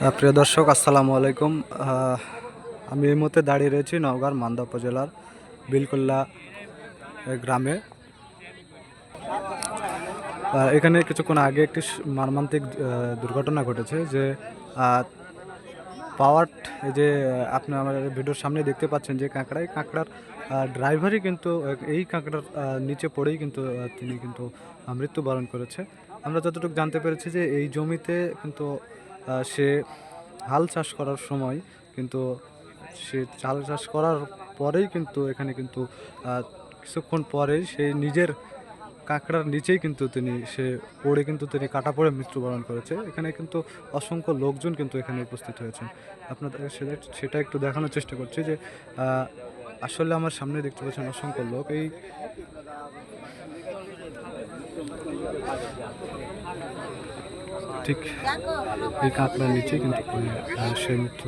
প্রিয় দর্শক, আসসালামু আলাইকুম। আমি এই মুহূর্তে দাঁড়িয়ে রয়েছি নওগাঁর মান্দা উপজেলার বিলকুল্লা গ্রামে। এখানে কিছুক্ষণ আগে একটি মর্মান্তিক দুর্ঘটনা ঘটেছে। যে পাওয়ার, এই যে আপনি আমাদের ভিডিওর সামনে দেখতে পাচ্ছেন যে কাঁকড়া, এই কাঁকড়ার ড্রাইভারই কিন্তু এই কাঁকড়ার নিচে পড়েই কিন্তু তিনি কিন্তু মৃত্যুবরণ করেছে। আমরা যতটুকু জানতে পেরেছি যে এই জমিতে কিন্তু সে হাল চাষ করার সময় কিন্তু সে চাল চাষ করার পরেই কিন্তু এখানে কিন্তু কিছুক্ষণ পরেই সে নিজের কাঁকড়ার নিচেই কিন্তু সে পড়ে কিন্তু তিনি কাটা পড়ে মৃত্যুবরণ করেছে। এখানে কিন্তু অসংখ্য লোকজন কিন্তু এখানে উপস্থিত হয়েছেন। আপনাদের সেটা একটু দেখানোর চেষ্টা করছি যে আসলে আমার সামনে দেখতে পাচ্ছেন অসংখ্য লোক। ঠিক এই কাঁকড়ার নিচেই কিন্তু সে মৃত্যু